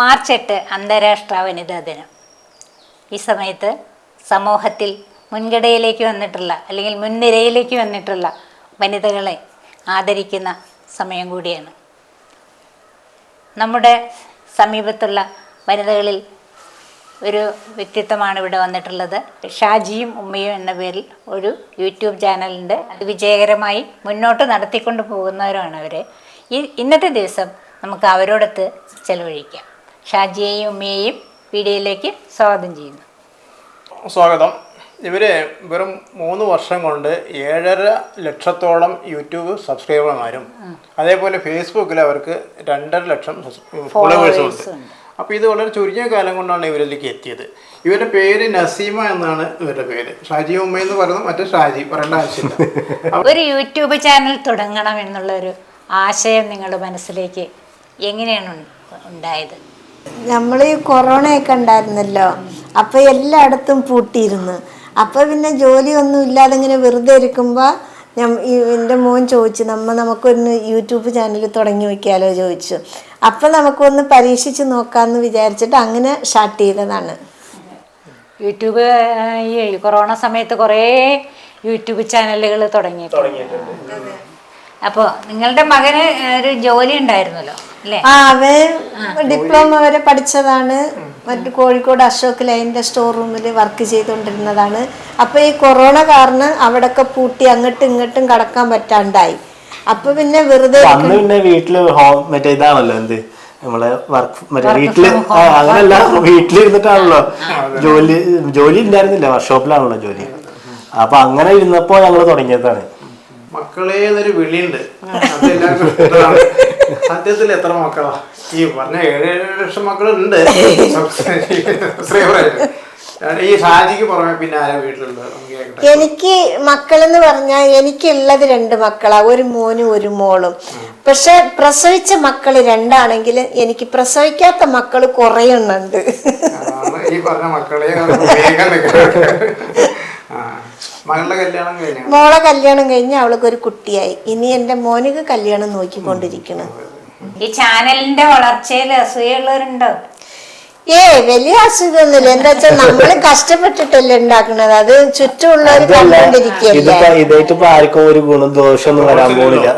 March 8 അന്താരാഷ്ട്ര വനിതാ ദിനം. ഈ സമയത്ത് സമൂഹത്തിൽ മുൻകിടയിലേക്ക് വന്നിട്ടുള്ള അല്ലെങ്കിൽ മുൻനിരയിലേക്ക് വന്നിട്ടുള്ള വനിതകളെ ആദരിക്കുന്ന സമയം കൂടിയാണ്. നമ്മുടെ സമീപത്തുള്ള വനിതകളിൽ ഒരു വ്യക്തിത്വമാണ് ഇവിടെ വന്നിട്ടുള്ളത്. ഷാജിയും ഉമ്മയും എന്ന പേരിൽ ഒരു യൂട്യൂബ് ചാനലുണ്ട്. അത് വിജയകരമായി മുന്നോട്ട് നടത്തിക്കൊണ്ട് പോകുന്നവരാണ് അവർ. ഇന്നത്തെ ദിവസം നമുക്ക് അവരോടൊത്ത് ചെലവഴിക്കാം. ഷാജിയെയും ഉമ്മയെയും വീഡിയോയിലേക്ക് സ്വാഗതം ചെയ്യുന്നു. സ്വാഗതം. ഇവർ വെറും 3 വർഷം കൊണ്ട് 7.5 ലക്ഷത്തോളം യൂട്യൂബ് സബ്സ്ക്രൈബർമാരും അതേപോലെ ഫേസ്ബുക്കിൽ അവർക്ക് 2.5 ലക്ഷം ഫോളോവേഴ്സും ഉണ്ട്. അപ്പോൾ ഇത് വളരെ ചുരുങ്ങിയ കാലം കൊണ്ടാണ് ഇവരിലേക്ക് എത്തിയത്. ഇവരുടെ പേര് നസീമ എന്നാണ് ഇവരുടെ പേര്. ഷാജി ഉമ്മ എന്ന് പറയുന്നത് മറ്റേ ഷാജി പറയേണ്ട ആവശ്യമില്ല. ഒരു യൂട്യൂബ് ചാനൽ തുടങ്ങണം എന്നുള്ളൊരു ആശയം നിങ്ങളുടെ മനസ്സിലേക്ക് എങ്ങനെയാണ് ഉണ്ടായത്? നമ്മൾ ഈ കൊറോണയൊക്കെ ഉണ്ടായിരുന്നല്ലോ, അപ്പോൾ എല്ലായിടത്തും പൂട്ടിയിരുന്നു. അപ്പോൾ പിന്നെ ജോലിയൊന്നും ഇല്ലാതെ ഇങ്ങനെ വെറുതെ ഇരിക്കുമ്പോൾ എൻ്റെ മോൻ ചോദിച്ചു, നമുക്കൊന്ന് യൂട്യൂബ് ചാനൽ തുടങ്ങി വയ്ക്കാമല്ലോ ചോദിച്ചു. അപ്പം നമുക്കൊന്ന് പരീക്ഷിച്ച് നോക്കാമെന്ന് വിചാരിച്ചിട്ട് അങ്ങനെ സ്റ്റാർട്ട് ചെയ്തതാണ് യൂട്യൂബ്. ഈ കൊറോണ സമയത്ത് കുറേ യൂട്യൂബ് ചാനലുകൾ തുടങ്ങിയിട്ടുണ്ട്. അപ്പോൾ നിങ്ങളുടെ മകന് ഒരു ജോലി ഉണ്ടായിരുന്നല്ലോ അല്ലേ? അവൻ ഡിപ്ലോമ വരെ പഠിച്ചതാണ്. മറ്റു കോഴിക്കോട് അശോക് ലൈൻ്റെ സ്റ്റോർ റൂമിൽ വർക്ക് ചെയ്തുകൊണ്ടിരുന്നതാണ്. അപ്പോൾ ഈ കൊറോണ കാരണം അവിടെയൊക്കെ പൂട്ടി അങ്ങോട്ടും ഇങ്ങോട്ടും കടക്കാൻ പറ്റാണ്ടായി. അപ്പൊ പിന്നെ വെറുതെ പിന്നെ വീട്ടില് മറ്റേ ഇതാണല്ലോ എന്ത് നമ്മളെ വർക്ക് മറ്റേ വീട്ടില് അങ്ങനല്ല, വീട്ടിലിരുന്നിട്ടാണല്ലോ ജോലി ഉണ്ടായിരുന്നില്ല, വർക്ക്ഷോപ്പിലാണല്ലോ ജോലി. അപ്പൊ അങ്ങനെ ഇരുന്നപ്പോ ഞങ്ങള് തുടങ്ങിയതാണ്. മക്കളെ എന്നൊരു വിളിയുണ്ട്. സത്യത്തിൽ എത്ര മക്കളാ? ഈ പറഞ്ഞ 7 ലക്ഷം മക്കളുണ്ട് സബ്സ്ക്രൈബറായിട്ട്. ഈ ഷാജിക്ക് പുറമെ പിന്നെ ആരാ വീട്ടിലുണ്ട്? എനിക്ക് മക്കളെന്ന് പറഞ്ഞാൽ എനിക്കുള്ളത് 2 മക്കളാ, ഒരു മോനും ഒരു മോളും. പക്ഷെ പ്രസവിച്ച മക്കള് 2 എനിക്ക് പ്രസവിക്കാത്ത മക്കള് കുറേ എണ്ണുണ്ട്. ഈ പറഞ്ഞ മക്കളെ മോളെ കല്യാണം കഴിഞ്ഞ് അവൾക്കൊരു കുട്ടിയായി. ഇനി എന്റെ മോനിക്ക് കല്യാണം നോക്കിക്കൊണ്ടിരിക്കണം. ഈ ചാനലിന്റെ വളർച്ചയിൽ അസൂയുള്ളവരുണ്ടോ? വലിയ അസുഖമൊന്നുമില്ല. എന്താ വെച്ചാൽ നമ്മള് കഷ്ടപ്പെട്ടിട്ടല്ലേ ഉണ്ടാക്കണത്, അത് ചുറ്റുമുള്ളവർ കണ്ടുകൊണ്ടിരിക്കുകയല്ലേ. ആർക്കും ഒരു ഗുണം ദോഷമൊന്നും വരാൻ പോണില്ല.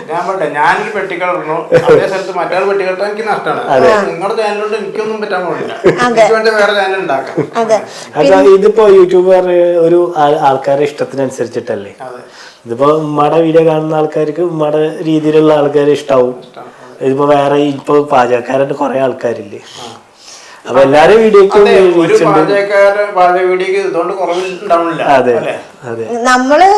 ഞാൻ പറട്ടെ, ഞാനൊരു പെട്ടികൾ ഇടണു, അതേ സ്ഥലത്ത് മറ്റൊരു പെട്ടികൾ എനിക്ക് നഷ്ടമാണ്. നിങ്ങളുടെ ചാനലുകൊണ്ട് എനിക്കൊന്നും പറ്റാൻ പോണില്ല. എനിക്ക് വേണ്ടി വേറെ ചാനൽ ഉണ്ടാക്കാം. ഇതിപ്പോ യൂട്യൂബർ ഒരു ആൾക്കാരുടെ ഇഷ്ടത്തിനനുസരിച്ചിട്ടല്ലേ. ഇതിപ്പോ ഉമ്മയുടെ വീഡിയോ കാണുന്ന ആൾക്കാർക്ക് ഉമ്മയുടെ രീതിയിലുള്ള ആൾക്കാരെ ഇഷ്ടാവും. ഇതിപ്പോ വേറെ ഇപ്പൊ പാചകക്കാരായിട്ട് കുറെ ആൾക്കാരില്ലേ. അപ്പൊ എല്ലാരും വീഡിയോക്കും നമ്മള്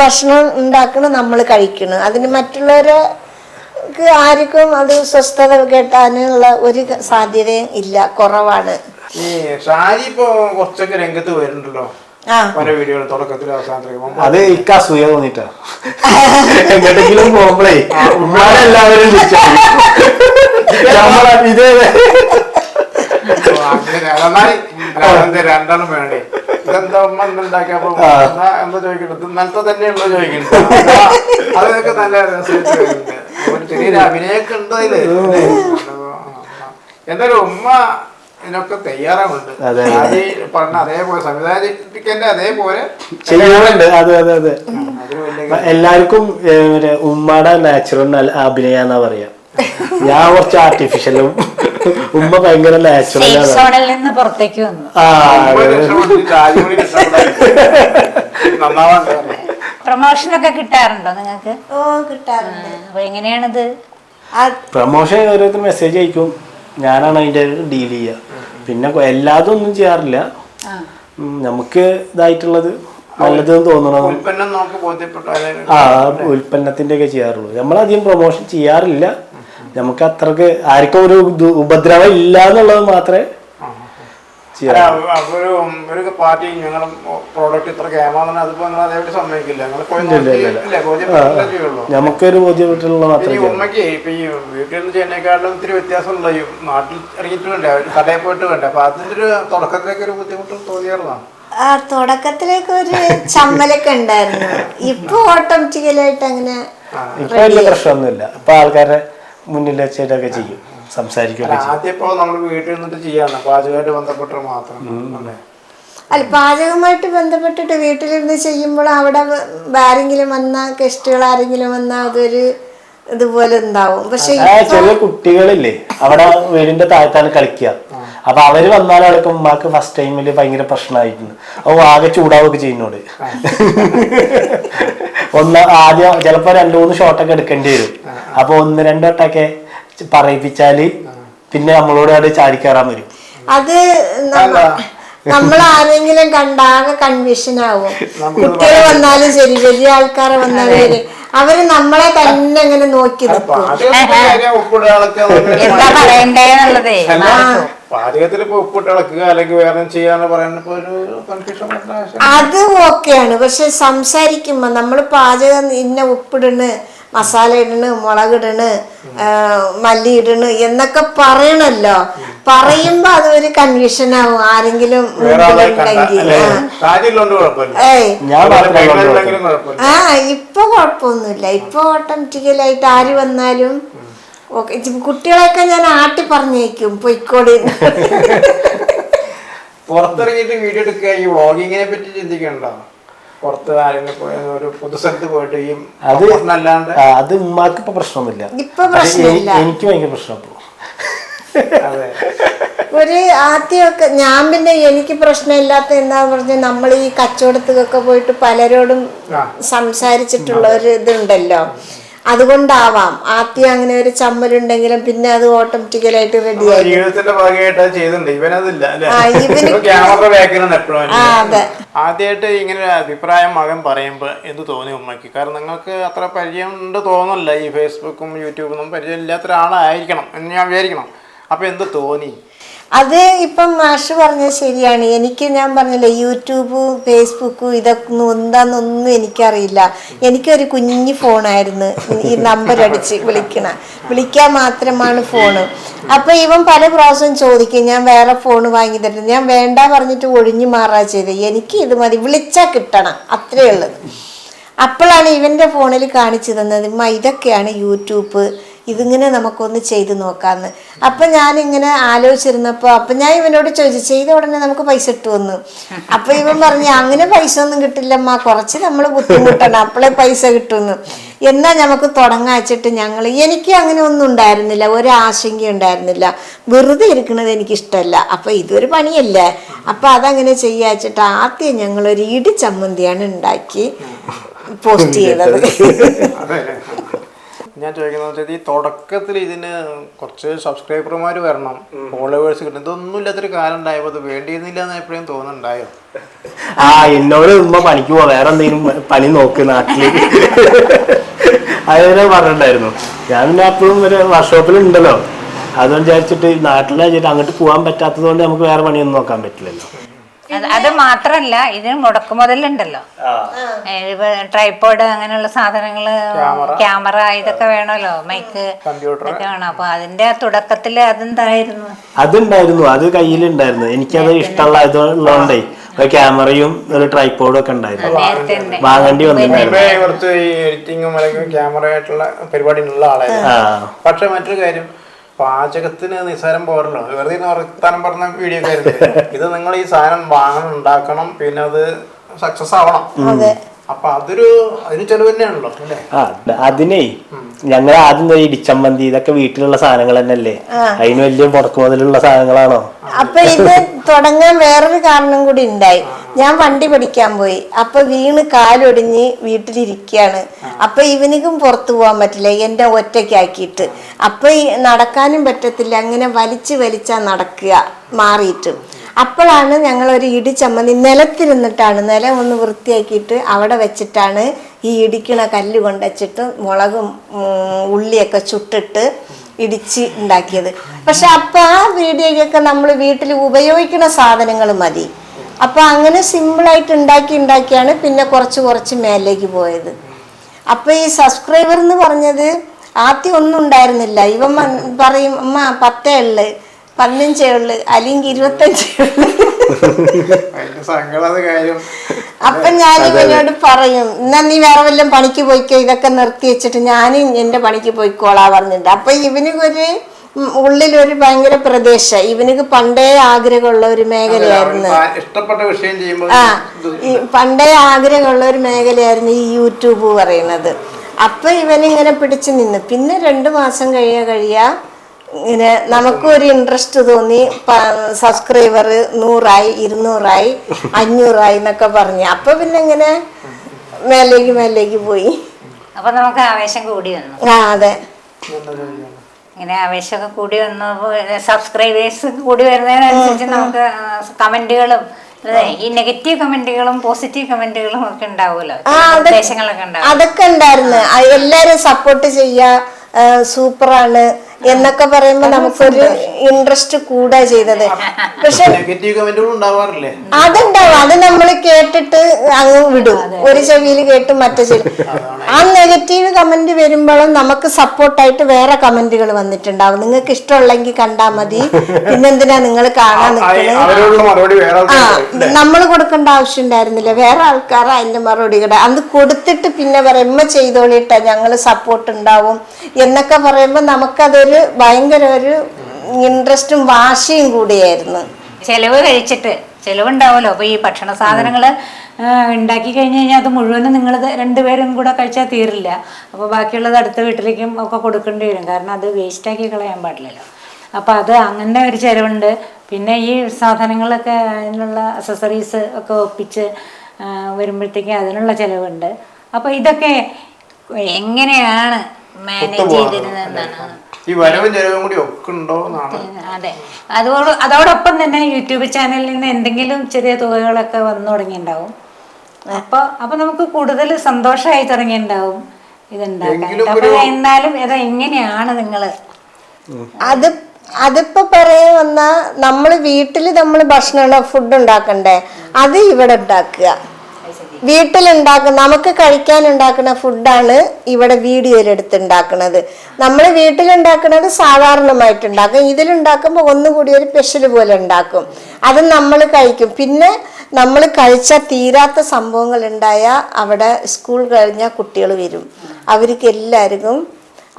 ഭക്ഷണം ഉണ്ടാക്കണ നമ്മള് കഴിക്കണം. അതിന് മറ്റുള്ളവർക്ക് ആർക്കും അത് സ്വസ്ഥത കേട്ടാനുള്ള ഒരു സാധ്യതയും ഇല്ല, കുറവാണ്. ഈ ഷാജി ഇപ്പൊ കുറച്ചൊക്കെ രംഗത്ത് വരുന്നുണ്ടല്ലോ പല വീഡിയോകൾ തുടക്കത്തിലും അവസാനത്തിലും. അത് എനിക്ക് അസൂയ തോന്നിട്ടാ. എങ്ങോട്ടെങ്കിലും പോകുമ്പോഴേ എല്ലാവരും രണ്ടെണ്ണം വേണ്ടേ? ഇതെന്താ ഉമ്മ ഉണ്ടാക്കിയപ്പോ എന്താ ചോദിക്കുന്നത്? ഇന്നലത്തെ തന്നെയുള്ളൂ ചോദിക്കുന്നത്. അതൊക്കെ നല്ല രസമായിട്ട് ഒരു ചെറിയൊരു അഭിനയൊക്കെ ഉണ്ട് അതില്. എന്തായാലും ഉമ്മ ഇതിനൊക്കെ തയ്യാറാവുന്നുണ്ട്. പറഞ്ഞ അതേപോലെ സംവിധാനിക്കേണ്ട അതേപോലെ ചെയ്യാറുണ്ട്. അതെ അതെ അതെ. എല്ലാവർക്കും ഉമ്മയുടെ നാച്ചുറൽ അഭിനയാന്നാ പറയാ. ഞാൻ കുറച്ച് ആർട്ടിഫിഷ്യലും ഉമ്മ ഭയങ്കര നാച്ചുറൽ പുറത്തേക്ക് വന്നു. പ്രൊമോഷൻ ഒക്കെ കിട്ടാറുണ്ടോ നിങ്ങൾക്ക്? കിട്ടാറുണ്ട്. അപ്പൊ എങ്ങനെയാണിത് പ്രൊമോഷൻ? ഓരോരുത്തർ മെസ്സേജ് അയക്കും, ഞാനാണ് അതിന്റെ ഡീൽ ചെയ്യുക. പിന്നെ എല്ലാതും ഒന്നും ചെയ്യാറില്ല. നമുക്ക് ഇതായിട്ടുള്ളത് നല്ലതെന്ന് തോന്നണം. ഉൽപ്പന്നത്തിന്റെ ഒക്കെ ചെയ്യാറുള്ളൂ. നമ്മളധികം പ്രൊമോഷൻ ചെയ്യാറില്ല. നമുക്ക് അത്രക്ക് ആർക്കും ഒരു ഉപദ്രവം ഇല്ല എന്നുള്ളത് മാത്രമേ ഒരു പാർട്ടി ഞങ്ങളും പ്രോഡക്റ്റ് ഇത്ര ക്യാമറ അതിപ്പോ നിങ്ങൾ അതേപോലെ സമ്മതിക്കില്ല. നമുക്കൊരു ബോധ്യപ്പെട്ടുള്ള മാത്രമേ. ഉമ്മക്ക് ഇപ്പൊ ഈ വീട്ടിൽ നിന്ന് ചെയ്യുന്നതിനേക്കാളും ഇത്തിരി വ്യത്യാസമുള്ള ഈ നാട്ടിൽ ഇറങ്ങിയിട്ട് വേണ്ടേ, കടയിൽ പോയിട്ട് വേണ്ടേ. അപ്പൊ അതിന്റെ ഒരു തുടക്കത്തിലേക്ക് ഒരു ബുദ്ധിമുട്ട് തോന്നിയായിരുന്നോ? തുടക്കത്തിലേക്ക് ഒരു ചമ്മലൊക്കെ ഉണ്ടായിരുന്നു. ഇപ്പൊ ഓട്ടോമാറ്റിക്കലായിട്ട് അങ്ങനെ ഇപ്പൊ വലിയ പ്രശ്നമൊന്നുമില്ല. ഇപ്പൊ ആൾക്കാരെ മുന്നിൽ വെച്ചിട്ടൊക്കെ ചെയ്യും. സംസാരിക്കുകയൊക്കെ ചെയ്യും. ആദ്യം ഇപ്പോൾ നമ്മൾ വീട്ടിൽ നിന്നിട്ട് ചെയ്യാണ് പാചകമായിട്ട് ബന്ധപ്പെട്ട് മാത്രം അല്ലേ? അല്ല, പാചകമായിട്ട് ബന്ധപ്പെട്ടിട്ട് വീട്ടിലിരുന്ന് ചെയ്യുമ്പോൾ അവിടെ ആരെങ്കിലും വന്നാൽ ഗസ്റ്റുകൾ ആരെങ്കിലും വന്നാൽ അതൊരു ഇതുപോലെ ഉണ്ടാവും. പക്ഷെ ചെറിയ കുട്ടികളില്ലേ അവിടെ വീടിന്റെ താഴത്താണ് കളിക്കുക. അപ്പൊ അവര് വന്നാലടക്കം ഉമ്മാക്ക് ഫസ്റ്റ് ടൈമില് ഭയങ്കര പ്രശ്നമായിട്ടുണ്ട്. അപ്പൊ ആകെ ചൂടാവുകയൊക്കെ ചെയ്യുന്നോട്. ആദ്യം ചിലപ്പോ 2-3 ഷോട്ടൊക്കെ എടുക്കേണ്ടി വരും. അപ്പൊ 1-2 വട്ടമൊക്കെ പറയിപ്പിച്ചാല് പിന്നെ നമ്മളോട് അവിടെ ചാടിക്കയറാൻ വരും. അത് നമ്മൾ ആരെങ്കിലും കണ്ടാകെ കൺഫ്യൂഷൻ ആവും. കുട്ടികൾ വന്നാലും ശരി, വലിയ ആൾക്കാരെ വന്നാലും ശരി, അവര് നമ്മളെ തന്നെ ഇങ്ങനെ നോക്കി നിൽക്കും. എന്താ പറയണ്ടേന്നുള്ളതേ. പാചകത്തിൽ ഇപ്പൊ ഉപ്പിട്ട് ഇളക്കുക അല്ലെങ്കിൽ വേറെ ചെയ്യാന്ന് പറയുന്നപ്പോ ഒരു കൺഫ്യൂഷൻ. അത് ഓക്കെയാണ്. പക്ഷെ സംസാരിക്കുമ്പോ നമ്മള് പാചകം ഇന്ന ഉപ്പിടണ്, മസാല ഇടണ്, മുളകിടണ്, മല്ലി ഇടണ് എന്നൊക്കെ പറയണല്ലോ. പറയുമ്പോ അതൊരു കൺഫ്യൂഷൻ ആവും ആരെങ്കിലും ഉണ്ടെങ്കിൽ. ഇപ്പൊ കുഴപ്പമൊന്നുമില്ല. ഇപ്പൊ ഓട്ടോമാറ്റിക്കലായിട്ട് ആര് വന്നാലും ഓക്കെ. കുട്ടികളെയൊക്കെ ഞാൻ ആട്ടി പറഞ്ഞേക്കും, പൊയ്ക്കോടി. പുറത്തിറങ്ങിയിട്ട് വീഡിയോ എടുക്കുക, ഈ വ്ളോഗിങ്ങിനെ പറ്റി ചിന്തിക്കണ്ടോ? പുറത്ത് ആരെങ്കിലും ഒരു പൊതുസ്ഥലത്ത് പോയിട്ട് ഈ അല്ലാണ്ട് അത് ഉമ്മാക്ക് ഇപ്പൊ പ്രശ്നമൊന്നുമില്ല. ഇപ്പൊ പ്രശ്നമില്ല. എനിക്ക് ഭയങ്കര പ്രശ്നം. ഒരു ആദ്യമൊക്കെ ഞാൻ പിന്നെ എനിക്ക് പ്രശ്നമില്ലാത്ത എന്താന്ന് പറഞ്ഞാൽ നമ്മൾ ഈ കച്ചവടത്തിലൊക്കെ പോയിട്ട് പലരോടും സംസാരിച്ചിട്ടുള്ള ഒരു ഇതുണ്ടല്ലോ, അതുകൊണ്ടാവാം ആദ്യം അങ്ങനെ ഒരു ചമ്മലുണ്ടെങ്കിലും പിന്നെ അത് ഓട്ടോമാറ്റിക്കലായിട്ട് റെഡിയായി. ജീവിതത്തിന്റെ ഭാഗമായിട്ട് ചെയ്യുന്നുണ്ട്. ഇവനതില്ല. ആദ്യമായിട്ട് ഇങ്ങനെ ഒരു അഭിപ്രായം മകൻ പറയുമ്പോ എന്ത് തോന്നി ഉമ്മയ്ക്ക്? കാരണം നിങ്ങൾക്ക് അത്ര പരിചയം ഉണ്ട് തോന്നല്ല, ഈ ഫേസ്ബുക്കും യൂട്യൂബൊന്നും പരിചയം ഇല്ലാത്ത ഒരാളായിരിക്കണം എന്ന് ഞാൻ വിചാരിക്കണം. അപ്പൊ എന്ത് തോന്നി? അത് ഇപ്പം മാഷ് പറഞ്ഞത് ശരിയാണ്. എനിക്ക് ഞാൻ പറഞ്ഞില്ലേ, യൂട്യൂബും ഫേസ്ബുക്കും ഇതൊക്കെ എന്താണെന്നൊന്നും എനിക്കറിയില്ല. എനിക്കൊരു കുഞ്ഞു ഫോണായിരുന്നു, ഈ നമ്പർ അടിച്ച് വിളിക്കാൻ മാത്രമാണ് ഫോണ്. അപ്പം ഇവൻ പല പ്രാവശ്യം ചോദിക്കും ഞാൻ വേറെ ഫോൺ വാങ്ങി തരുന്നു. ഞാൻ വേണ്ട പറഞ്ഞിട്ട് ഒഴിഞ്ഞു മാറാ ചെയ്ത്. എനിക്ക് ഇത് മതി, വിളിച്ചാൽ കിട്ടണം, അത്രേ ഉള്ളത്. അപ്പോഴാണ് ഇവൻ്റെ ഫോണിൽ കാണിച്ചു തന്നത്, ഇതൊക്കെയാണ് യൂട്യൂബ്, ഇതിങ്ങനെ നമുക്കൊന്ന് ചെയ്ത് നോക്കാമെന്ന്. അപ്പം ഞാനിങ്ങനെ ആലോചിച്ചിരുന്നപ്പോൾ അപ്പം ഞാൻ ഇവനോട് ചോദിച്ചു, ചെയ്ത ഉടനെ നമുക്ക് പൈസ കിട്ടുമെന്ന്. അപ്പം ഇവൻ പറഞ്ഞു അങ്ങനെ പൈസ ഒന്നും കിട്ടില്ലമ്മ, കുറച്ച് നമ്മൾ ബുദ്ധിമുട്ടണം, അപ്പോഴേ പൈസ കിട്ടുമെന്ന്. എന്നാൽ നമുക്ക് തുടങ്ങാച്ചിട്ട് എനിക്ക് അങ്ങനെ ഒന്നും ഉണ്ടായിരുന്നില്ല, ഒരാശങ്ക ഉണ്ടായിരുന്നില്ല. വെറുതെ ഇരിക്കുന്നത് എനിക്കിഷ്ടമല്ല. അപ്പം ഇതൊരു പണിയല്ലേ, അപ്പം അതങ്ങനെ ചെയ്യാച്ചിട്ട് ആദ്യം ഞങ്ങളൊരു ഇടിച്ചമ്മന്തിയാണ് ഉണ്ടാക്കി പോസ്റ്റ് ചെയ്തത്. ഞാൻ ചോദിക്കുന്നത് ഈ തുടക്കത്തിൽ ഇതിന് കുറച്ച് സബ്സ്ക്രൈബർമാർ വരണം, ഫോളോവേഴ്സ് കിട്ടും, ഇതൊന്നും ഇല്ലാത്തൊരു കാലം ഉണ്ടായപ്പോൾ അത് വേണ്ടിയിരുന്നില്ല എന്ന് എപ്പോഴും തോന്നുന്നുണ്ടായോ? എന്നോട് ഉമ്മ പണിക്ക് പോവാ, വേറെ എന്തെങ്കിലും പണി നോക്ക് നാട്ടില്, അതിനെ പറഞ്ഞിട്ടുണ്ടായിരുന്നു. ഞാൻ പിന്നെ അപ്പോഴും ഒരു വർക്ക്ഷോപ്പിൽ ഉണ്ടല്ലോ, അതുകൊണ്ട് വിചാരിച്ചിട്ട് നാട്ടിലെ അങ്ങോട്ട് പോകാൻ പറ്റാത്തത് കൊണ്ട് നമുക്ക് വേറെ പണിയൊന്നും നോക്കാൻ പറ്റില്ലല്ലോ. അത് മാത്രല്ല, ഇതിന് മുടക്കുമുതലുണ്ടല്ലോ. ട്രൈപോഡ് അങ്ങനെയുള്ള സാധനങ്ങള്, ക്യാമറ ഇതൊക്കെ വേണമല്ലോ, മൈക്ക് ഇതൊക്കെ വേണം. അപ്പൊ അതിന്റെ തുടക്കത്തില് അതുണ്ടായിരുന്നു, അത് കയ്യിലുണ്ടായിരുന്നു. എനിക്കത് ഇഷ്ടമുള്ള ഇതുള്ളതുകൊണ്ടേ ക്യാമറയും ഒരു ട്രൈപോഡും ഒക്കെ ഉണ്ടായിരുന്നു, വാങ്ങേണ്ടി വന്നിട്ടുണ്ടായിരുന്നു. കുറച്ച് എഡിറ്റിങ്ങും അല്ലെങ്കിൽ ക്യാമറ ആയിട്ടുള്ള പരിപാടി ഉള്ള ആളായിരുന്നു. പക്ഷെ മറ്റൊരു കാര്യം, പാചകത്തിന് നിസ്സാരം പോരല്ലോ, വെറുതെ വർത്താനം പറഞ്ഞ വീഡിയോ ഒക്കെ ആയിരുന്നു. ഇത് നിങ്ങൾ ഈ സാധനം വാങ്ങണം, ഉണ്ടാക്കണം, പിന്നെ അത് സക്സസ് ആവണം. അപ്പൊ അതിന് ചെലവ് തന്നെയാണല്ലോ അല്ലേ? അതിനേ ഞങ്ങൾ ആദ്യം ഇടിച്ചമ്മന്തി ഇതൊക്കെ വീട്ടിലുള്ള സാധനങ്ങൾ തന്നെയല്ലേ, അതിന് വലിയ മുടക്ക് മുതലുള്ള സാധനങ്ങളാണോ? അപ്പൊ ഇത് തുടങ്ങാൻ വേറൊരു കാരണം കൂടി ഉണ്ടായി. ഞാൻ വണ്ടി പഠിക്കാൻ പോയി, അപ്പൊ വീണ് കാലൊടിഞ്ഞ് വീട്ടിലിരിക്കുകയാണ്. അപ്പൊ ഇവനിക്കും പുറത്തു പോകാൻ പറ്റില്ല, എന്റെ ഒറ്റയ്ക്കാക്കിയിട്ട്. അപ്പൊ നടക്കാനും പറ്റത്തില്ല, അങ്ങനെ വലിച്ചാ നടക്കുക മാറിയിട്ട്. അപ്പോഴാണ് ഞങ്ങളൊരു ഇടിച്ചമ്മന്തി നിലത്തിരുന്നിട്ടാണ്, നിലം ഒന്ന് വൃത്തിയാക്കിയിട്ട് അവിടെ വെച്ചിട്ടാണ് ഈ ഇടിക്കണ കല്ല് കൊണ്ടുവച്ചിട്ട് മുളകും ഉള്ളിയൊക്കെ ചുട്ടിട്ട് ഇടിച്ച് ഉണ്ടാക്കിയത്. പക്ഷെ അപ്പം ആ വീഡിയോയ്ക്കൊക്കെ നമ്മൾ വീട്ടിൽ ഉപയോഗിക്കുന്ന സാധനങ്ങൾ മതി. അപ്പം അങ്ങനെ സിമ്പിളായിട്ട് ഉണ്ടാക്കിയാണ് പിന്നെ കുറച്ച് മേലേക്ക് പോയത്. അപ്പം ഈ സബ്സ്ക്രൈബർ എന്ന് പറഞ്ഞത് ആദ്യം ഒന്നും ഉണ്ടായിരുന്നില്ല. ഇവൻ പറയും അമ്മ 10 ഉള്ളു, 15 ഉള്ളു, അല്ലെങ്കിൽ 25 ഉള്ളു. അപ്പൊ ഞാൻ ഇവനോട് പറയും, എന്നാ നീ വേറെ വല്ലതും പണിക്ക് പോയിക്കോ, ഇതൊക്കെ നിർത്തി വെച്ചിട്ട് ഞാനും എന്റെ പണിക്ക് പോയിക്കോളാ പറഞ്ഞിട്ട്. അപ്പൊ ഇവന് ഒരു ഉള്ളിലൊരു ഭയങ്കര പ്രദേശം. ഇവനക്ക് പണ്ടേ ആഗ്രഹമുള്ള ഒരു മേഖലയായിരുന്നു. ഇഷ്ടപ്പെട്ട വിഷയം ചെയ്യുമ്പോൾ ഈ പണ്ടേ ആഗ്രഹമുള്ള ഒരു മേഖലയായിരുന്നു ഈ യൂട്യൂബ് പറയുന്നത്. അപ്പൊ ഇവനിങ്ങനെ പിടിച്ചു നിന്ന്. പിന്നെ 2 മാസം കഴിയാ ഇങ്ങനെ നമുക്കൊരു ഇൻട്രസ്റ്റ് തോന്നി. സബ്സ്ക്രൈബർ 100ആയി, 200ആയി, 500ആയി എന്നൊക്കെ പറഞ്ഞ്. അപ്പൊ പിന്നെ ഇങ്ങനെ മേലേക്ക് പോയി. അപ്പൊ നമുക്ക് ആവേശം കൂടി വന്നു. അതെ, ഇങ്ങനെ ആവേശമൊക്കെ കൂടി വന്നപ്പോൾ സബ്സ്ക്രൈബേഴ്സ് കൂടി വരുന്നതിനനുസരിച്ച് നമുക്ക് കമന്റുകളും ഈ നെഗറ്റീവ് കമന്റുകളും പോസിറ്റീവ് കമന്റുകളും ഒക്കെ ഉണ്ടാവുമല്ലോ, നിർദ്ദേശങ്ങളൊക്കെ ഉണ്ടാവും. അതൊക്കെ ഉണ്ടായിരുന്നു. എല്ലാരും സപ്പോർട്ട് ചെയ്യാ, സൂപ്പറാണ് എന്നൊക്കെ പറയുമ്പോ നമുക്കൊരു ഇൻട്രസ്റ്റ് കൂടാ ചെയ്തത്. പക്ഷെ അതുണ്ടാവും. അത് നമ്മൾ കേട്ടിട്ട് അങ്ങ് വിടും. ഒരു ചെവിയിൽ കേട്ട് മറ്റേ ചെവി. ആ നെഗറ്റീവ് കമന്റ് വരുമ്പോഴും നമുക്ക് സപ്പോർട്ടായിട്ട് വേറെ കമന്റുകൾ വന്നിട്ടുണ്ടാവും. നിങ്ങൾക്ക് ഇഷ്ടമുള്ളെങ്കിൽ കണ്ടാ മതി, പിന്നെന്തിനാ നിങ്ങൾ കാണാൻ നിൽക്കുന്നത്. നമ്മൾ കൊടുക്കേണ്ട ആവശ്യം ഉണ്ടായിരുന്നില്ല. വേറെ ആൾക്കാർ അതിന്റെ മറുപടികൾ അത് കൊടുത്തിട്ട് പിന്നെ പറയുമ്പോ ചെയ്തോളിട്ട ഞങ്ങൾ സപ്പോർട്ട് ഉണ്ടാവും എന്നൊക്കെ പറയുമ്പോ നമുക്കതൊരു ഭയങ്കര ഒരു ഇൻട്രസ്റ്റും വാശിയും കൂടിയായിരുന്നു. ചെലവുണ്ടാവുമല്ലോ. അപ്പൊ ഈ ഭക്ഷണ സാധനങ്ങൾ ഉണ്ടാക്കി കഴിഞ്ഞ് കഴിഞ്ഞാൽ അത് മുഴുവനും നിങ്ങൾ 2 പേരും കൂടെ കഴിച്ചാൽ തീരില്ല. അപ്പോൾ ബാക്കിയുള്ളത് അടുത്ത വീട്ടിലേക്കും ഒക്കെ കൊടുക്കേണ്ടി വരും. കാരണം അത് വേസ്റ്റാക്കി കളയാൻ പാടില്ലല്ലോ. അപ്പോൾ അത് അങ്ങനെ ഒരു ചിലവുണ്ട്. പിന്നെ ഈ സാധനങ്ങളൊക്കെ അതിനുള്ള അക്സസറീസ് ഒക്കെ ഒപ്പിച്ച് വരുമ്പോഴത്തേക്കും അതിനുള്ള ചിലവുണ്ട്. അപ്പോൾ ഇതൊക്കെ എങ്ങനെയാണ് മാനേജ് ചെയ്തിരുന്നതെന്നാണ്. ഈ വരവും ചെലവും കൂടി ഒക്കെ ഉണ്ടോ എന്നാണ്. അതെ, അതോടൊപ്പം തന്നെ യൂട്യൂബ് ചാനലിൽ നിന്ന് എന്തെങ്കിലും ചെറിയ തുകകളൊക്കെ വന്നു തുടങ്ങിയിട്ടുണ്ടാവും. അപ്പൊ നമുക്ക് കൂടുതൽ സന്തോഷമായി തുടങ്ങിയിട്ടുണ്ടാവും ഇതുണ്ടാക്കാൻ. അപ്പൊ എന്നാലും എങ്ങനെയാണ് നിങ്ങള് അതിപ്പോ പറയാൻ വന്നാ നമ്മള് വീട്ടില് ഭക്ഷണം ഫുഡ് ഉണ്ടാക്കണ്ടേ, അത് ഇവിടെ ഉണ്ടാക്കുക. വീട്ടിലുണ്ടാക്കുന്ന നമുക്ക് കഴിക്കാൻ ഉണ്ടാക്കുന്ന ഫുഡാണ് ഇവിടെ വീഡിയോയിലെടുത്ത് ഉണ്ടാക്കുന്നത്. നമ്മൾ വീട്ടിലുണ്ടാക്കുന്നത് സാധാരണമായിട്ടുണ്ടാക്കും. ഇതിലുണ്ടാക്കുമ്പോൾ ഒന്നുകൂടി ഒരു സ്പെഷ്യൽ പോലെ ഉണ്ടാക്കും. അത് നമ്മൾ കഴിക്കും. പിന്നെ നമ്മൾ കഴിച്ചാൽ തീരാത്ത സംഭവങ്ങൾ ഉണ്ടായാൽ അവിടെ സ്കൂൾ കഴിഞ്ഞാൽ കുട്ടികൾ വരും. അവർക്ക് എല്ലാവർക്കും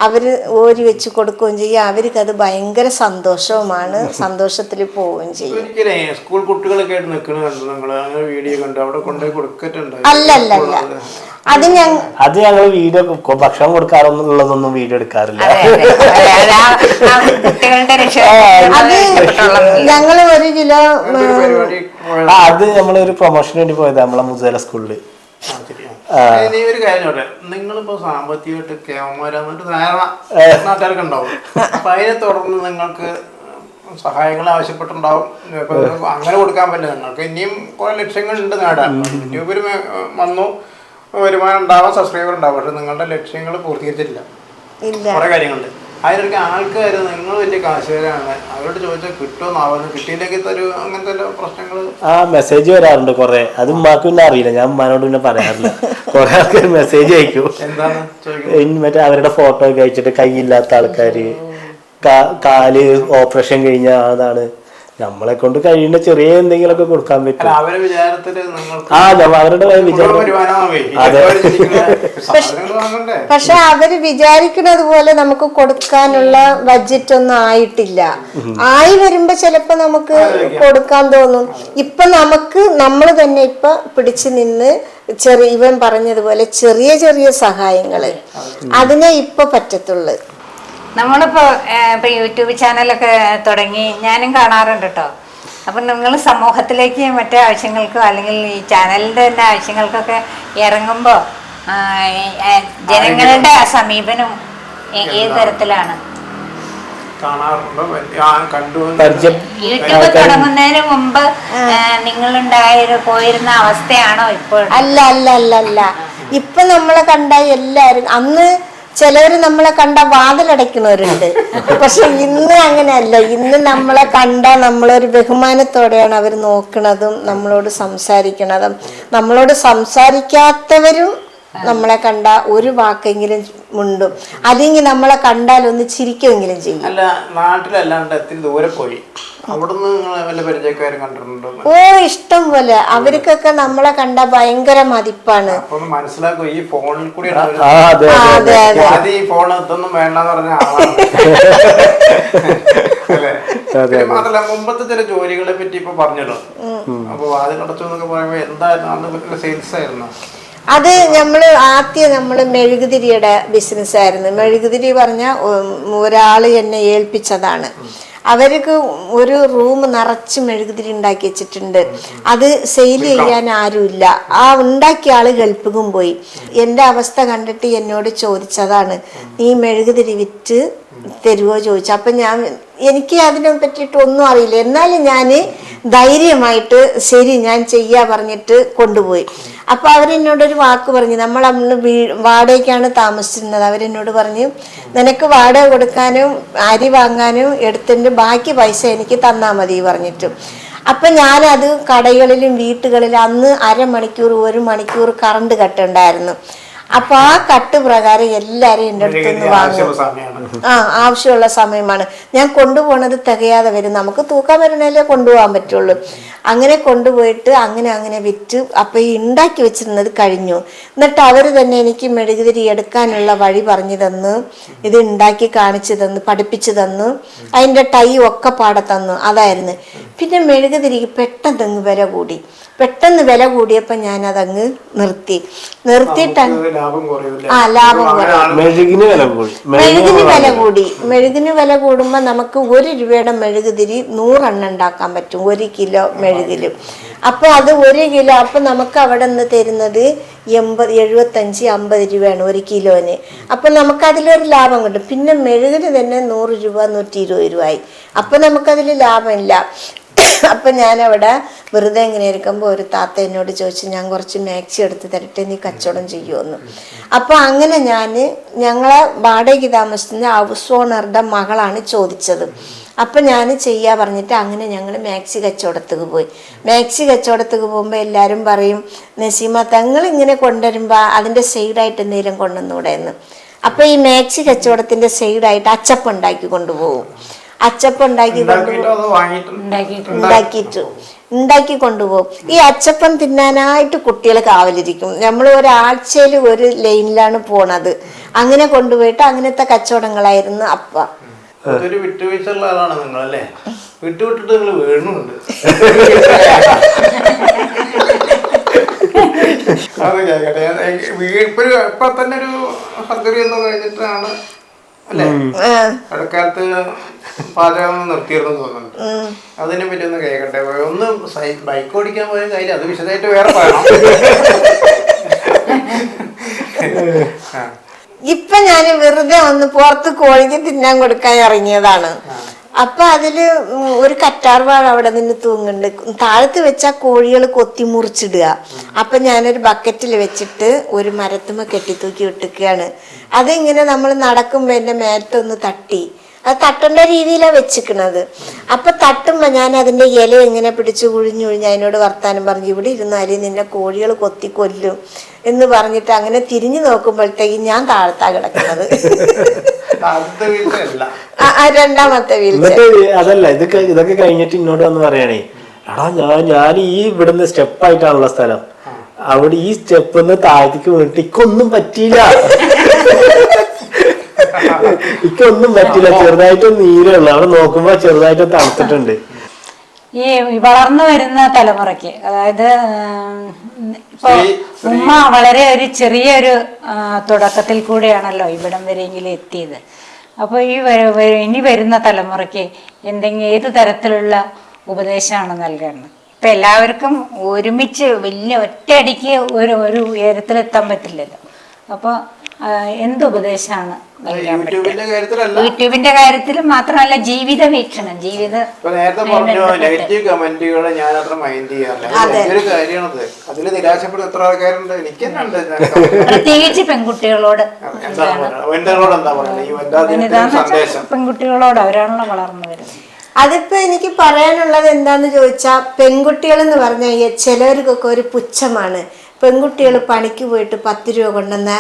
അവർ ഓരി വെച്ച് കൊടുക്കുകയും ചെയ്യും. അവർക്ക് അത് ഭയങ്കര സന്തോഷവുമാണ്. സന്തോഷത്തിൽ പോവുകയും ചെയ്യും. സ്കൂൾ കുട്ടികളൊക്കെ ആയിട്ട് നിൽക്കുന്ന വീഡിയോ കണ്ട് അവിടെ കൊണ്ടുപോയി കൊടുത്തിട്ടുണ്ട്. അല്ലല്ല, അത് ഞങ്ങൾ വീഡിയോ ഭക്ഷണം കൊടുക്കാറുള്ളതൊന്നും വീഡിയോ എടുക്കാറില്ല. അത് ഞങ്ങൾ 1 കിലോ അത് നമ്മളൊരു പ്രൊമോഷന് വേണ്ടി പോയത് നമ്മളെ മുസല സ്കൂളില്. നീ ഒരു കാര്യം ചോട്ടെ, നിങ്ങളിപ്പോ സാമ്പത്തികമായിട്ട് കേവന്മാരാന്നിട്ട് ധാരണ നാട്ടുകാർക്ക് ഉണ്ടാവും. അപ്പൊ അതിനെ തുടർന്ന് നിങ്ങൾക്ക് സഹായങ്ങൾ ആവശ്യപ്പെട്ടുണ്ടാവും. അങ്ങനെ കൊടുക്കാൻ പറ്റില്ല. നിങ്ങൾക്ക് ഇനിയും കുറെ ലക്ഷ്യങ്ങളുണ്ട് നേടാൻ. യൂട്യൂബിൽ വന്നു വരുമാനം ഉണ്ടാവാം, സബ്സ്ക്രൈബർ ഉണ്ടാവും. പക്ഷെ നിങ്ങളുടെ ലക്ഷ്യങ്ങൾ പൂർത്തീകരിച്ചിട്ടില്ല. കുറെ കാര്യങ്ങളുണ്ട്. അതിലൊക്കെ ആൾക്കാർ നിങ്ങൾ വലിയ കാശുകാരാണ്, അവരോട് ചോദിച്ചാൽ കിട്ടുമെന്നാവുന്നു. കിട്ടിയില്ലെങ്കിൽ തരൂ, അങ്ങനത്തെ പ്രശ്നങ്ങൾ. മെസ്സേജ് വരാറുണ്ട് കുറെ. അത് ഉമ്മാക്ക് പിന്നെ അറിയില്ല, ഞാൻ ഉമ്മാനോട് പിന്നെ പറയാറില്ല. കുറെ ആൾക്കാർ മെസ്സേജ് അയക്കും. മറ്റേ അവരുടെ ഫോട്ടോ ഒക്കെ അയച്ചിട്ട് കൈയില്ലാത്ത ആൾക്കാര്, കാല് ഓപ്പറേഷൻ കഴിഞ്ഞ അതാണ്. നമ്മളെ കൊണ്ട് കഴിയുന്ന ചെറിയ എന്തെങ്കിലുമൊക്കെ കൊടുക്കാൻ പറ്റും. അവരുടെ വിചാരത്തില് അവരുടെ വിചാരം. പക്ഷെ അവര് വിചാരിക്കുന്നത് പോലെ നമുക്ക് കൊടുക്കാനുള്ള ബഡ്ജറ്റ് ഒന്നും ആയിട്ടില്ല. ആയി വരുമ്പോ ചിലപ്പോ നമുക്ക് കൊടുക്കാൻ തോന്നും. ഇപ്പൊ നമ്മൾ തന്നെ ഇപ്പൊ പിടിച്ചു നിന്ന് ഇവൻ പറഞ്ഞതുപോലെ ചെറിയ ചെറിയ സഹായങ്ങള് അതിനെ ഇപ്പൊ പറ്റത്തുള്ളു. നമ്മളിപ്പോ യൂട്യൂബ് ചാനലൊക്കെ തുടങ്ങി ഞാനും കാണാറുണ്ട് കേട്ടോ. അപ്പം നിങ്ങൾ സമൂഹത്തിലേക്ക് മറ്റു ആവശ്യങ്ങൾക്കോ അല്ലെങ്കിൽ ഈ ചാനലിൻ്റെ തന്നെ ആവശ്യങ്ങൾക്കൊക്കെ ഇറങ്ങുമ്പോൾ ജനങ്ങളുടെ സമീപനം ഏത് തരത്തിലാണ്? യൂട്യൂബ് തുടങ്ങുന്നതിന് മുമ്പ് പോയിരുന്ന അവസ്ഥയാണോ ഇപ്പോൾ? അല്ല. ഇപ്പൊ നമ്മളെ കണ്ട എല്ലാരും, അന്ന് ചിലവര് നമ്മളെ കണ്ട വാതിലടയ്ക്കുന്നവരുണ്ട്. പക്ഷെ ഇന്ന് അങ്ങനെയല്ല. ഇന്ന് നമ്മളെ കണ്ട നമ്മളൊരു ബഹുമാനത്തോടെയാണ് അവർ നോക്കുന്നതും നമ്മളോട് സംസാരിക്കുന്നതും. നമ്മളോട് സംസാരിക്കാത്തവരും നമ്മളെ കണ്ട ഒരു വാക്കെങ്കിലും മുണ്ടും, അല്ലെങ്കിൽ നമ്മളെ കണ്ടാൽ ഒന്ന് ചിരിക്കുമെങ്കിലും ചെയ്യും. അല്ല, നാട്ടിലല്ലാണ്ട് എത്തി ദൂരെ പോയി അവിടുന്ന് വല്ല പരിചയക്കാരും കണ്ടിട്ടുണ്ടോ? ഓ, ഇഷ്ടം പോലെ. അവർക്കൊക്കെ നമ്മളെ കണ്ട ഭയങ്കര മതിപ്പാണ്. അപ്പൊ മനസ്സിലാക്കും ഈ ഫോണിൽ കൂടി അതെ അതെ, ഈ ഫോൺ ഇതൊന്നും വേണ്ടെന്ന് പറഞ്ഞ ആളാണ്. അല്ലേ? മാത്രല്ല മുമ്പത്തെ ചില ജോലികളെ പറ്റി ഇപ്പൊ പറഞ്ഞല്ലോ. അപ്പൊ വാതിലടച്ചു എന്നൊക്കെ പറയുമ്പോ എന്തായിരുന്നു അന്ന്? സെയിൽസ് ആയിരുന്നു അത്. നമ്മള് മെഴുകുതിരിയുടെ ബിസിനസ് ആയിരുന്നു. മെഴുകുതിരി പറഞ്ഞ ഒരാള് എന്നെ ഏൽപ്പിച്ചതാണ്. അവർക്ക് ഒരു റൂം നിറച്ച് മെഴുകുതിരി ഉണ്ടാക്കി വെച്ചിട്ടുണ്ട്. അത് സെയിൽ ചെയ്യാൻ ആരുമില്ല. ആ ഉണ്ടാക്കിയ ആള് ഗൾഫിലും പോയി. എൻ്റെ അവസ്ഥ കണ്ടിട്ട് എന്നോട് ചോദിച്ചതാണ്, നീ മെഴുകുതിരി വിറ്റ് തരുവോ ചോദിച്ചു. അപ്പം എനിക്ക് അതിനെ പറ്റിയിട്ട് ഒന്നും അറിയില്ല. എന്നാലും ഞാൻ ധൈര്യമായിട്ട് ശരി ഞാൻ ചെയ്യാ പറഞ്ഞിട്ട് കൊണ്ടുപോയി. അപ്പൊ അവരെന്നോടൊരു വാക്ക് പറഞ്ഞു. നമ്മൾ വാടകയ്ക്കാണ് താമസിച്ചിരുന്നത്. അവരെന്നോട് പറഞ്ഞു, നിനക്ക് വാടക കൊടുക്കാനും അരി വാങ്ങാനും എടുത്തിട്ട് ബാക്കി പൈസ എനിക്ക് തന്നാ മതി പറഞ്ഞിട്ട്. അപ്പൊ ഞാനത് കടകളിലും വീട്ടുകളിലും അന്ന് അരമണിക്കൂർ 1 മണിക്കൂർ കറണ്ട് കട്ടുണ്ടായിരുന്നു. അപ്പൊ ആ കട്ട് പ്രകാരം എല്ലാരും എൻ്റെ അടുത്തുനിന്ന് വാങ്ങും. ആവശ്യമുള്ള സമയമാണ്. ഞാൻ കൊണ്ടുപോണത് തികയാതെ വരും. നമുക്ക് തൂക്കാൻ വരണേലേ കൊണ്ടുപോകാൻ പറ്റുള്ളൂ. അങ്ങനെ കൊണ്ടുപോയിട്ട് അങ്ങനെ വിറ്റ്. അപ്പൊ ഈ ഉണ്ടാക്കി വെച്ചിരുന്നത് കഴിഞ്ഞു. എന്നിട്ട് അവര് തന്നെ എനിക്ക് മെഴുകുതിരി എടുക്കാനുള്ള വഴി പറഞ്ഞു തന്നു, ഇത് ഉണ്ടാക്കി കാണിച്ചു തന്നു, പഠിപ്പിച്ചു തന്നു. അതിന്റെ ടൈ ഒക്കെ പാടെ തന്നു. അതായിരുന്നു. പിന്നെ മെഴുകുതിരിക്ക് പെട്ടെന്ന് വില കൂടിയപ്പോ ഞാൻ അതങ്ങ് നിർത്തിയിട്ട് ലാഭം മെഴുകിന് വില കൂടുമ്പോ നമുക്ക് 1 രൂപയുടെ മെഴുകുതിരി 100 എണ്ണം ഉണ്ടാക്കാൻ പറ്റും 1 കിലോ മെഴുകിലും. അപ്പൊ അത് 1 കിലോ. അപ്പൊ നമുക്ക് അവിടെ നിന്ന് തരുന്നത് 75-50 രൂപയാണ് 1 കിലോന്. അപ്പൊ നമുക്ക് അതിലൊരു ലാഭം കിട്ടും. പിന്നെ മെഴുകിന് തന്നെ 100 രൂപ 120 രൂപ ആയി. അപ്പൊ നമുക്കതിൽ ലാഭമില്ല. അപ്പൊ ഞാനവിടെ വെറുതെ ഇങ്ങനെ ഇരിക്കുമ്പോൾ ഒരു താത്ത എന്നോട് ചോദിച്ചു, ഞാൻ കുറച്ച് മാക്സി എടുത്ത് തരട്ടെ, നീ കച്ചവടം ചെയ്യുമെന്ന്. അപ്പൊ അങ്ങനെ ഞങ്ങളെ വാടകയ്ക്ക് താമസിക്കുന്ന ഹൗസ് ഓണറുടെ മകളാണ് ചോദിച്ചത്. അപ്പൊ ഞാൻ ചെയ്യാ പറഞ്ഞിട്ട് അങ്ങനെ ഞങ്ങൾ മാക്സി കച്ചവടത്തേക്ക് പോയി. മാക്സി കച്ചവടത്തേക്ക് പോകുമ്പോൾ എല്ലാവരും പറയും, നസീമ തങ്ങൾ ഇങ്ങനെ കൊണ്ടുവരുമ്പോ അതിന്റെ സൈഡായിട്ട് എന്തെങ്കിലും കൊണ്ടുവന്നൂടെ എന്ന്. അപ്പൊ ഈ മാക്സി കച്ചവടത്തിന്റെ സൈഡായിട്ട് അച്ചപ്പം ഉണ്ടാക്കി കൊണ്ടുപോകും. അച്ചപ്പം ഉണ്ടാക്കി കൊണ്ടുപോകും. ഈ അച്ചപ്പം തിന്നാനായിട്ട് കുട്ടികൾ കാവലിരിക്കും. നമ്മൾ ഒരാഴ്ചയിൽ 1 ലൈനിലാണ് പോണത്. അങ്ങനെ കൊണ്ടുപോയിട്ട് അങ്ങനത്തെ കച്ചവടങ്ങളായിരുന്നു. അതൊരു വിട്ടുവീഴ്ചയുള്ള ആളാണ് നിങ്ങളല്ലേ? വിട്ടുവിട്ടിട്ട് നിങ്ങൾ വീണുണ്ട്. അത് കേൾക്കട്ടെ. ഇപ്പൊ തന്നെ ഒരു സർജറി ഒന്നും കഴിഞ്ഞിട്ടാണ് അല്ലേ ഇടക്കാലത്ത് പാചകം നിർത്തിയിരുന്നു തോന്നുന്നുണ്ട്. അതിനെ പറ്റി ഒന്ന് കേൾക്കട്ടെ. ഒന്ന് ബൈക്ക് ഓടിക്കാൻ പോയ കാര്യം അത് വിശദമായിട്ട് വേറെ പറയണം. ഇപ്പൊ ഞാൻ വെറുതെ ഒന്ന് പുറത്ത് കോഴിക്ക് തിന്നാൻ കൊടുക്കാൻ ഇറങ്ങിയതാണ്. അപ്പൊ അതില് ഒരു കറ്റാർവാഴ അവിടെ നിന്ന് തൂങ്ങുന്നുണ്ട്. താഴത്ത് വെച്ചാ കോഴികൾ കൊത്തി മുറിച്ചിടുക. അപ്പൊ ഞാനൊരു ബക്കറ്റിൽ വെച്ചിട്ട് ഒരു മരത്തുമ്മ കെട്ടിത്തൂക്കി വിട്ടിക്കുകയാണ്. അതിങ്ങനെ നമ്മൾ നടക്കുമ്പോ എന്റെ മേത്തൊന്ന് തട്ടി. അത് തട്ടേണ്ട രീതിയിലാണ് വെച്ചിക്കണത്. അപ്പൊ തട്ടുമ്പോ ഞാൻ അതിന്റെ ഇല ഇങ്ങനെ പിടിച്ച് കുഴിഞ്ഞുഴിഞ്ഞ് അതിനോട് വർത്താനം പറഞ്ഞു, ഇവിടെ ഇരുന്നാല് നിന്നെ കോഴികൾ കൊത്തി കൊല്ലും എന്ന് പറഞ്ഞിട്ട് അങ്ങനെ തിരിഞ്ഞു നോക്കുമ്പോഴത്തേക്ക് ഞാൻ താഴത്താ കിടക്കുന്നത്. രണ്ടാമത്തെ വീഴ്ച. അതല്ല, ഇതൊക്കെ കഴിഞ്ഞിട്ട് ഇന്നോട് വന്ന് പറയണേ, എടാ ഞാൻ ഈ ഇവിടുന്ന് സ്റ്റെപ്പായിട്ടാണുള്ള സ്ഥലം, അവിടെ ഈ സ്റ്റെപ്പിന്ന് താഴത്തേക്ക് വീണിട്ട് ഇക്കൊന്നും പറ്റിയില്ല. ഇക്കൊന്നും പറ്റില്ല, ചെറുതായിട്ട് നീരുള്ളു. അവിടെ നോക്കുമ്പോ ചെറുതായിട്ട് തണുത്തിട്ടുണ്ട്. ഈ വളർന്നു വരുന്ന തലമുറയ്ക്ക്, അതായത് ഇപ്പൊ ഉമ്മ വളരെ ഒരു ചെറിയൊരു തുടക്കത്തിൽ കൂടെയാണല്ലോ ഇവിടം വരെയെങ്കിലും എത്തിയത്. അപ്പൊ ഇനി വരുന്ന തലമുറയ്ക്ക് ഏത് തരത്തിലുള്ള ഉപദേശമാണ് നൽകുന്നത്? ഇപ്പൊ എല്ലാവർക്കും ഒരുമിച്ച് വലിയ ഒറ്റയടിക്ക് ഒരു ഉയരത്തിലെത്താൻ പറ്റില്ലല്ലോ. അപ്പൊ എന്ത് ഉപദേശമാണ് യൂട്യൂബിന്റെ കാര്യത്തിൽ മാത്രമല്ല, ജീവിത വീക്ഷണം, നേരത്തെ പറഞ്ഞു നെഗറ്റീവ് കമന്റുകൾ ഞാൻ അത്ര മൈൻഡ് ചെയ്യാറില്ല. കാര്യമാണത്. അതിൽ നിരാശപ്പെടുന്ന എത്ര ആൾക്കാരുണ്ട്. എനിക്ക് പ്രത്യേകിച്ച് പെൺകുട്ടികളോട് പെൺകുട്ടികളോട് അവരാണല്ലോ വളർന്നു വരുന്നത്. അതിപ്പോ എനിക്ക് പറയാനുള്ളത് എന്താന്ന് ചോദിച്ചാൽ, പെൺകുട്ടികൾ എന്ന് പറഞ്ഞാൽ ചിലവർക്കൊക്കെ ഒരു പുച്ഛമാണ്. പെൺകുട്ടികൾ പണിക്ക് പോയിട്ട് 10 രൂപ കൊണ്ടുവന്ന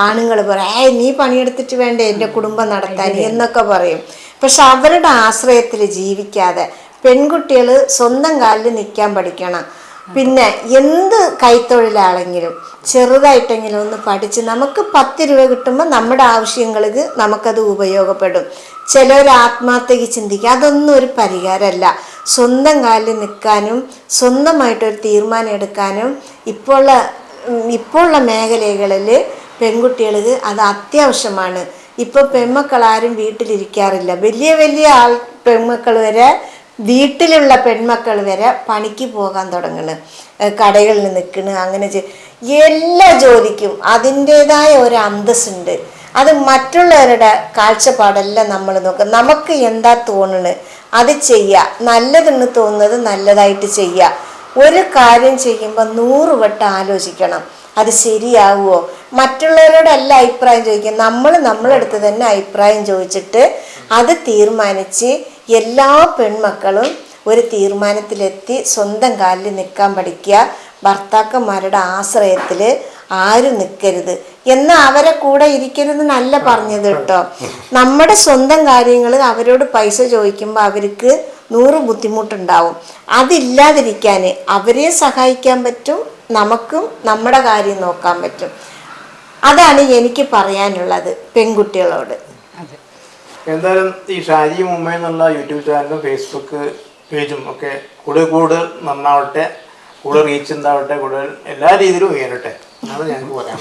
ആണുങ്ങൾ പറയും നീ പണിയെടുത്തിട്ട് വേണ്ടേ എൻ്റെ കുടുംബം നടത്താൻ എന്നൊക്കെ പറയും. പക്ഷെ അവരുടെ ആശ്രയത്തിൽ ജീവിക്കാതെ പെൺകുട്ടികൾ സ്വന്തം കാലിൽ നിൽക്കാൻ പഠിക്കണം. പിന്നെ എന്ത് കൈത്തൊഴിലാണെങ്കിലും ചെറുതായിട്ടെങ്കിലും ഒന്ന് പഠിച്ച് നമുക്ക് 10 രൂപ കിട്ടുമ്പോൾ നമ്മുടെ ആവശ്യങ്ങൾക്ക് നമുക്കത് ഉപയോഗപ്പെടും. ചിലർ ആത്മഹത്യക്ക് ചിന്തിക്കുക, അതൊന്നും ഒരു പരിഹാരമല്ല. സ്വന്തം കാലിൽ നിൽക്കാനും സ്വന്തമായിട്ടൊരു തീരുമാനം എടുക്കാനും ഇപ്പോഴുള്ള മേഖലകളിൽ പെൺകുട്ടികൾക്ക് അത് അത്യാവശ്യമാണ്. ഇപ്പോൾ പെൺമക്കൾ ആരും വീട്ടിലിരിക്കാറില്ല. വലിയ വലിയ പെൺമക്കൾ വരെ, വീട്ടിലുള്ള പെൺമക്കൾ വരെ പണിക്ക് പോകാൻ തുടങ്ങണ്, കടകളിൽ നിൽക്കണ്. അങ്ങനെ എല്ലാ ജോലിക്കും അതിൻ്റെതായ ഒരു അന്തസ്സുണ്ട്. അത് മറ്റുള്ളവരുടെ കാഴ്ചപ്പാടല്ല നമ്മൾ നോക്കുക. നമുക്ക് എന്താ തോന്നുന്നത് അത് ചെയ്യുക. നല്ലതെന്ന് തോന്നുന്നത് നല്ലതായിട്ട് ചെയ്യുക. ഒരു കാര്യം ചെയ്യുമ്പോൾ 100 വട്ടം ആലോചിക്കണം, അത് ശരിയാവുമോ. മറ്റുള്ളവരോടല്ല അഭിപ്രായം ചോദിക്കുക, നമ്മളടുത്ത് തന്നെ അഭിപ്രായം ചോദിച്ചിട്ട് അത് തീരുമാനിച്ച് എല്ലാ പെൺമക്കളും ഒരു തീരുമാനത്തിലെത്തി സ്വന്തം കാലിൽ നിൽക്കാൻ പഠിക്കുക. ഭർത്താക്കന്മാരുടെ ആശ്രയത്തിൽ ആരും നിൽക്കരുത്. എന്നാൽ അവരെ കൂടെ ഇരിക്കരുതെന്നല്ല പറഞ്ഞത് കേട്ടോ. നമ്മുടെ സ്വന്തം കാര്യങ്ങൾ അവരോട് പൈസ ചോദിക്കുമ്പോൾ അവർക്ക് 100 ബുദ്ധിമുട്ടുണ്ടാവും. അതില്ലാതിരിക്കാൻ അവരെ സഹായിക്കാൻ പറ്റും, നമുക്കും നമ്മുടെ കാര്യം നോക്കാൻ പറ്റും. അതാണ് എനിക്ക് പറയാനുള്ളത് പെൺകുട്ടികളോട്. എന്തായാലും ഈ ഷാജിയും ഉമ്മയും എന്നുള്ള യൂട്യൂബ് ചാനലും ഫേസ്ബുക്ക് പേജും ഒക്കെ കൂടുതൽ നന്നാവട്ടെ, കൂടുതൽ റീച്ച് ഉണ്ടാവട്ടെ, കൂടുതൽ എല്ലാ രീതിയിലും ഉയരട്ടെ എന്നാണ് ഞങ്ങൾക്ക് പറയാം.